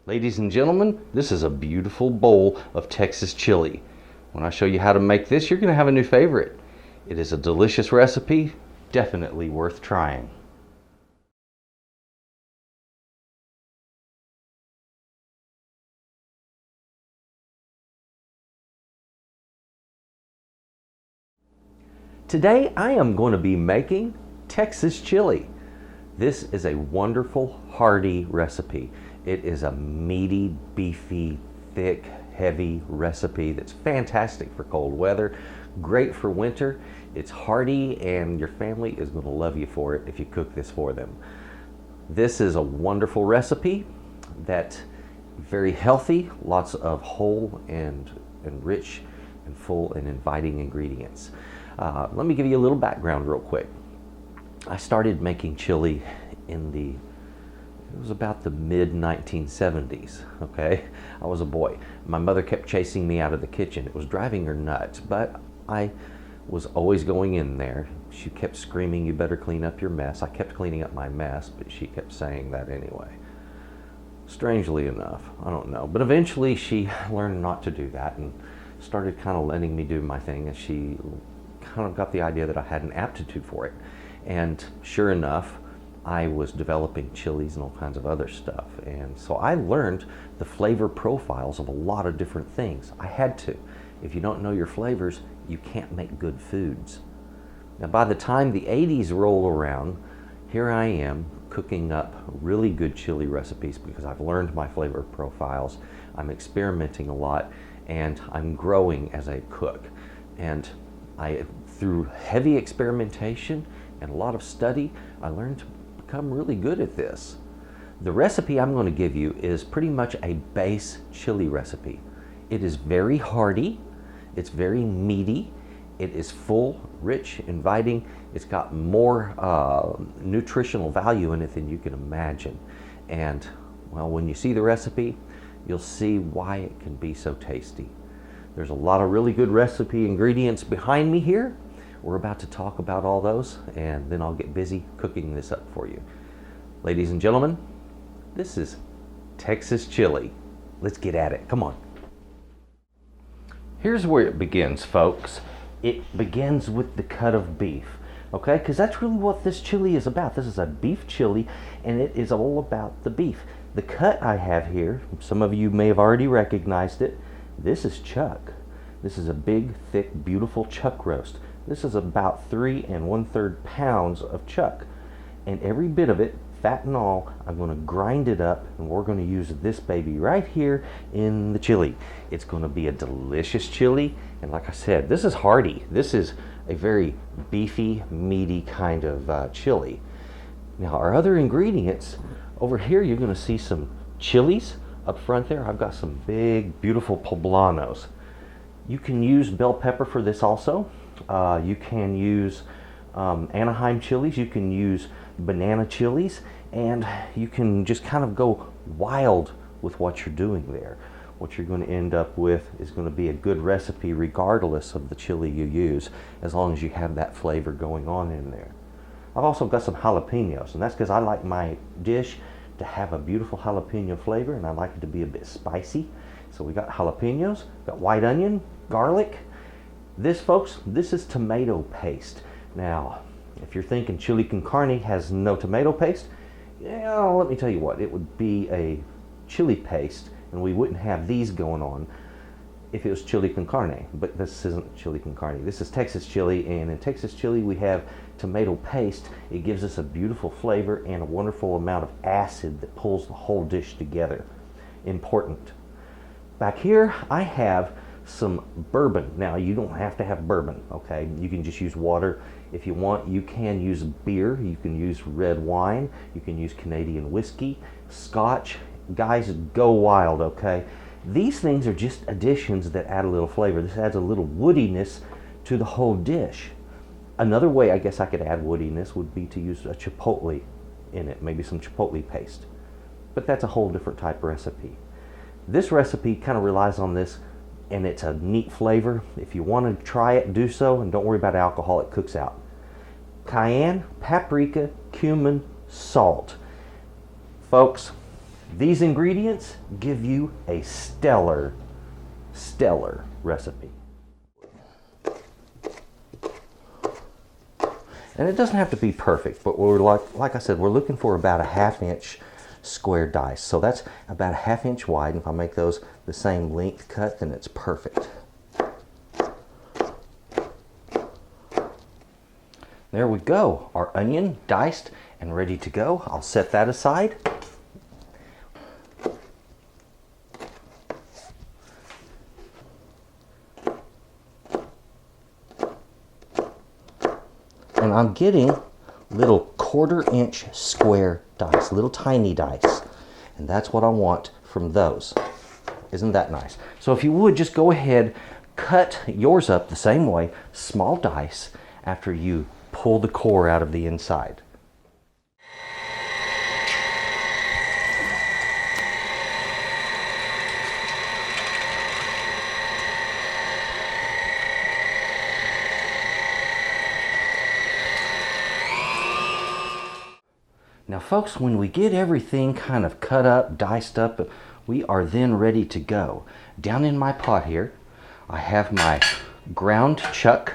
Ladies and gentlemen, this is a beautiful bowl of Texas chili. When I show you how to make this, you're going to have a new favorite. It is a delicious recipe, definitely worth trying. Today I am going to be making Texas chili. This is a wonderful, hearty recipe. It is a meaty, beefy, thick, heavy recipe that's fantastic for cold weather, great for winter. It's hearty and your family is going to love you for it if you cook this for them. This is a wonderful recipe that's very healthy, lots of whole and rich and full and inviting ingredients. Let me give you a little background real quick. I started making chili it was about the mid 1970s, okay? I was a boy. My mother kept chasing me out of the kitchen. It was driving her nuts, but I was always going in there. She kept screaming, "You better clean up your mess." I kept cleaning up my mess, but she kept saying that anyway. Strangely enough, I don't know. But eventually she learned not to do that and started kind of letting me do my thing, and she kind of got the idea that I had an aptitude for it. And sure enough, I was developing chilies and all kinds of other stuff. And so I learned the flavor profiles of a lot of different things. I had to. If you don't know your flavors, you can't make good foods. Now, by the time the 80s roll around, here I am cooking up really good chili recipes because I've learned my flavor profiles. I'm experimenting a lot and I'm growing as a cook. And through heavy experimentation and a lot of study, I learned to become really good at this. The recipe I'm going to give you is pretty much a base chili recipe. It is very hearty, it's very meaty, it is full, rich, inviting. It's got more nutritional value in it than you can imagine. And well, when you see the recipe, you'll see why it can be so tasty. There's a lot of really good recipe ingredients behind me here. We're about to talk about all those, and then I'll get busy cooking this up for you. Ladies and gentlemen, this is Texas chili. Let's get at it. Come on. Here's where it begins, folks. It begins with the cut of beef, okay? Because that's really what this chili is about. This is a beef chili, and it is all about the beef. The cut I have here, some of you may have already recognized it. This is chuck. This is a big, thick, beautiful chuck roast. This is about 3 1/3 pounds of chuck. And every bit of it, fat and all, I'm going to grind it up, and we're going to use this baby right here in the chili. It's going to be a delicious chili, and like I said, this is hearty. This is a very beefy, meaty kind of chili. Now, our other ingredients, over here you're going to see some chilies. Up front there, I've got some big, beautiful poblanos. You can use bell pepper for this also. You can use Anaheim chilies. You can use banana chilies, and you can just kind of go wild with what you're doing there. What you're going to end up with is going to be a good recipe regardless of the chili you use, as long as you have that flavor going on in there. I've also got some jalapenos, and that's because I like my dish to have a beautiful jalapeno flavor, and I like it to be a bit spicy. So we got jalapenos, got white onion, garlic. This, folks, this is tomato paste. Now, if you're thinking chili con carne has no tomato paste, yeah, let me tell you what, it would be a chili paste, and we wouldn't have these going on if it was chili con carne. But this isn't chili con carne. This is Texas chili, and in Texas chili we have tomato paste. It gives us a beautiful flavor and a wonderful amount of acid that pulls the whole dish together. Important. Back here I have some bourbon. Now, you don't have to have bourbon, okay? You can just use water. If you want, you can use beer, you can use red wine, you can use Canadian whiskey, scotch. Guys, go wild, okay? These things are just additions that add a little flavor. This adds a little woodiness to the whole dish. Another way I guess I could add woodiness would be to use a chipotle in it, maybe some chipotle paste. But that's a whole different type of recipe. This recipe kind of relies on this, and it's a neat flavor. If you want to try it, do so, and don't worry about alcohol, it cooks out. Cayenne, paprika, cumin, salt. Folks, These ingredients give you a stellar recipe. And it doesn't have to be perfect, but we're like I said, we're looking for about a 1/2 inch square dice. So that's about a 1/2 inch wide. If I make those the same length cut, then it's perfect. There we go, our onion diced and ready to go. I'll set that aside. And I'm getting little 1/4 inch square dice, little tiny dice. And that's what I want from those. Isn't that nice? So if you would, just go ahead, cut yours up the same way, small dice, after you pull the core out of the inside. Now folks, when we get everything kind of cut up, diced up, we are then ready to go. Down in my pot here, I have my ground chuck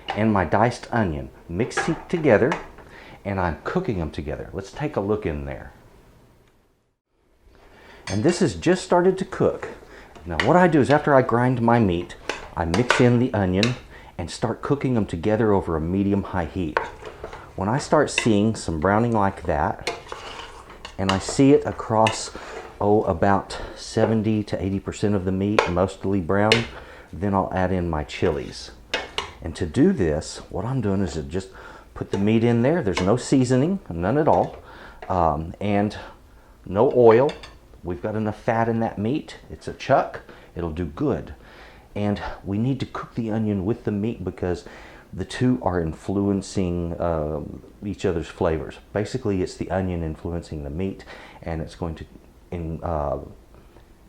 and my diced onion mixed together, and I'm cooking them together. Let's take a look in there. And this has just started to cook. Now what I do is after I grind my meat, I mix in the onion and start cooking them together over a medium-high heat. When I start seeing some browning like that, and I see it across, about 70 to 80% of the meat, mostly brown, then I'll add in my chilies. And to do this, what I'm doing is to just put the meat in there. There's no seasoning, none at all, and no oil. We've got enough fat in that meat. It's a chuck. It'll do good. And we need to cook the onion with the meat because the two are influencing each other's flavors. Basically, it's the onion influencing the meat, and it's going to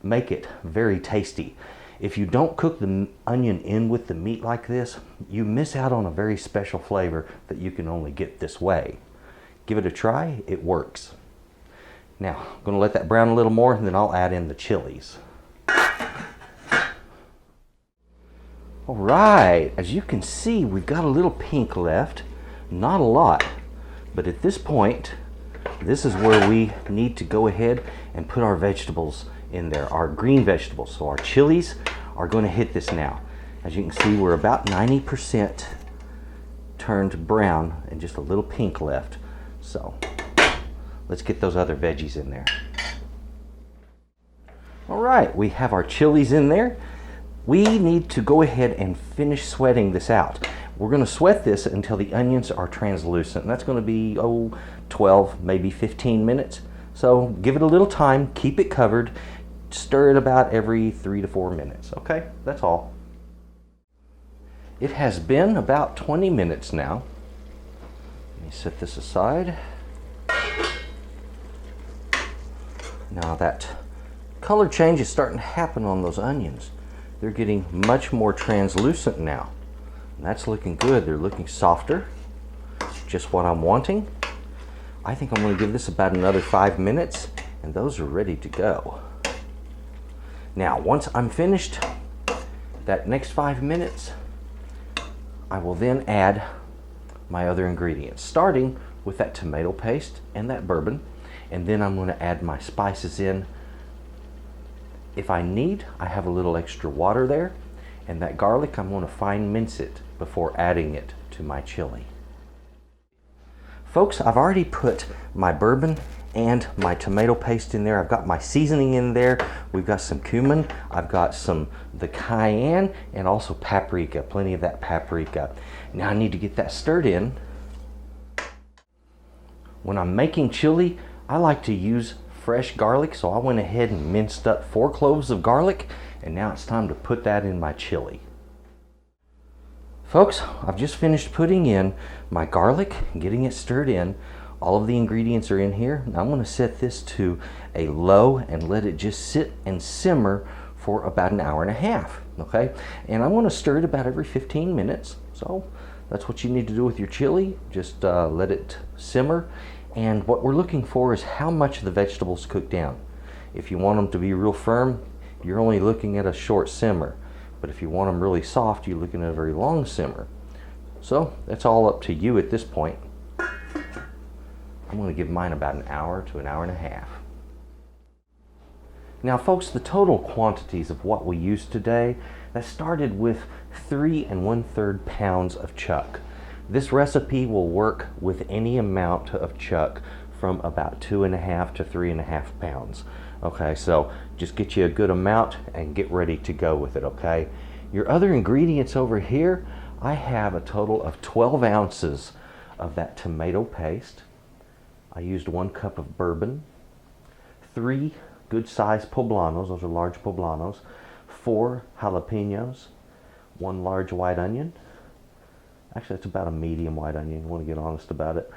make it very tasty. If you don't cook the onion in with the meat like this, you miss out on a very special flavor that you can only get this way. Give it a try, it works. Now, I'm going to let that brown a little more, and then I'll add in the chilies. All right, as you can see, we've got a little pink left, not a lot, but at this point, this is where we need to go ahead and put our vegetables in there, our green vegetables. So our chilies are going to hit this now. As you can see, we're about 90% turned brown and just a little pink left. So let's get those other veggies in there. All right, we have our chilies in there. We need to go ahead and finish sweating this out. We're going to sweat this until the onions are translucent. And that's going to be, 12, maybe 15 minutes. So give it a little time, keep it covered, stir it about every 3 to 4 minutes. Okay, that's all. It has been about 20 minutes now. Let me set this aside. Now that color change is starting to happen on those onions. They're getting much more translucent now. And that's looking good. They're looking softer. Just what I'm wanting. I think I'm going to give this about another 5 minutes, and those are ready to go. Now, once I'm finished that next 5 minutes, I will then add my other ingredients, starting with that tomato paste and that bourbon, and then I'm going to add my spices in. If I need, I have a little extra water there, and that garlic, I'm going to fine mince it before adding it to my chili. Folks, I've already put my bourbon and my tomato paste in there. I've got my seasoning in there. We've got some cumin. I've got the cayenne and also paprika, plenty of that paprika. Now I need to get that stirred in. When I'm making chili, I like to use fresh garlic, so I went ahead and minced up 4 cloves of garlic, and now it's time to put that in my chili. Folks, I've just finished putting in my garlic, getting it stirred in. All of the ingredients are in here. Now I'm going to set this to a low and let it just sit and simmer for about an hour and a half, okay? And I'm going to stir it about every 15 minutes. So that's what you need to do with your chili. Just let it simmer, And what we're looking for is how much the vegetables cook down. If you want them to be real firm, you're only looking at a short simmer. But if you want them really soft, you're looking at a very long simmer. So that's all up to you at this point. I'm going to give mine about an hour to an hour and a half. Now folks, the total quantities of what we used today, that started with 3 1/3 pounds of chuck. This recipe will work with any amount of chuck from about 2.5 to 3.5 pounds. Okay, so just get you a good amount and get ready to go with it, okay? Your other ingredients over here, I have a total of 12 ounces of that tomato paste. I used 1 cup of bourbon, 3 good-sized poblanos, those are large poblanos, 4 jalapenos, 1 large white onion. Actually, that's about a medium white onion, I want to get honest about it.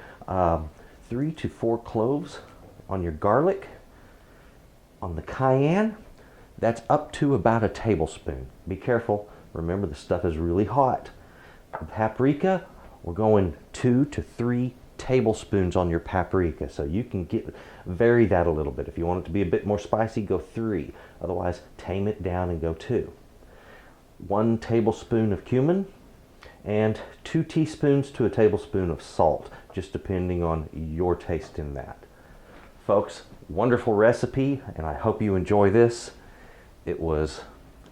3 to 4 cloves on your garlic. On the cayenne, that's up to about a tablespoon. Be careful, remember the stuff is really hot. The paprika, we're going 2 to 3 tablespoons on your paprika, so you can vary that a little bit. If you want it to be a bit more spicy, go 3. Otherwise, tame it down and go 2. 1 tablespoon of cumin and 2 teaspoons to a tablespoon of salt, just depending on your taste in that. Folks, wonderful recipe, and I hope you enjoy this. It was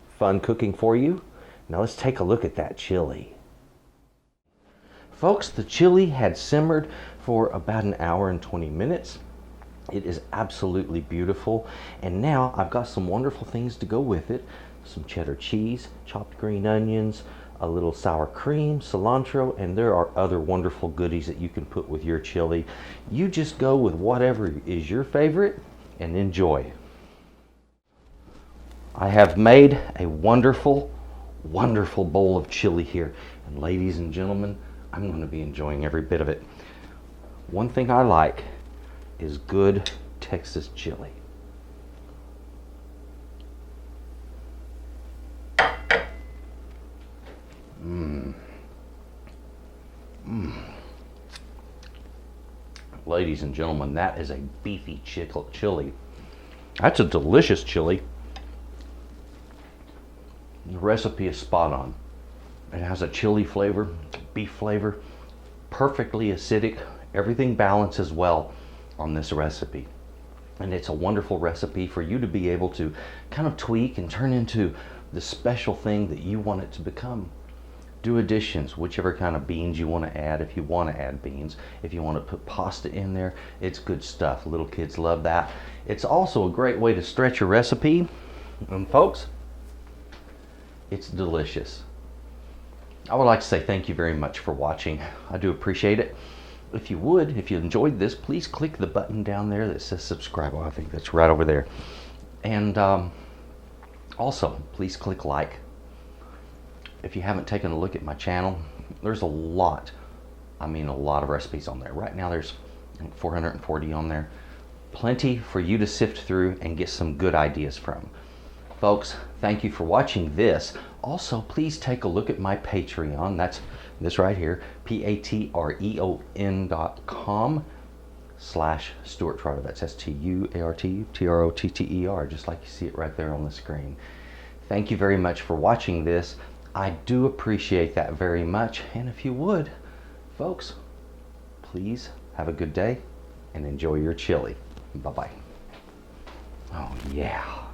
fun cooking for you. Now let's take a look at that chili. Folks, the chili had simmered for about an hour and 20 minutes. It is absolutely beautiful. And now I've got some wonderful things to go with it. Some cheddar cheese, chopped green onions, a little sour cream, cilantro, and there are other wonderful goodies that you can put with your chili. You just go with whatever is your favorite and enjoy. I have made a wonderful, wonderful bowl of chili here. And ladies and gentlemen, I'm going to be enjoying every bit of it. One thing I like is good Texas chili. Ladies and gentlemen, that is a beefy chili. That's a delicious chili. The recipe is spot on. It has a chili flavor, beef flavor, perfectly acidic. Everything balances well on this recipe. And it's a wonderful recipe for you to be able to kind of tweak and turn into the special thing that you want it to become. Do additions, whichever kind of beans you want to add, if you want to add beans. If you want to put pasta in there, it's good stuff. Little kids love that. It's also a great way to stretch your recipe. And folks, it's delicious. I would like to say thank you very much for watching. I do appreciate it. If you would, if you enjoyed this, please click the button down there that says subscribe. Well, I think that's right over there. And also, please click like. If you haven't taken a look at my channel, there's a lot of recipes on there. Right now there's 440 on there. Plenty for you to sift through and get some good ideas from. Folks, thank you for watching this. Also, please take a look at my Patreon. That's this right here, patreon.com/Stuart Trotter. That's STUARTTROTTER, just like you see it right there on the screen. Thank you very much for watching this. I do appreciate that very much. And if you would, folks, please have a good day and enjoy your chili. Bye-bye. Oh, yeah.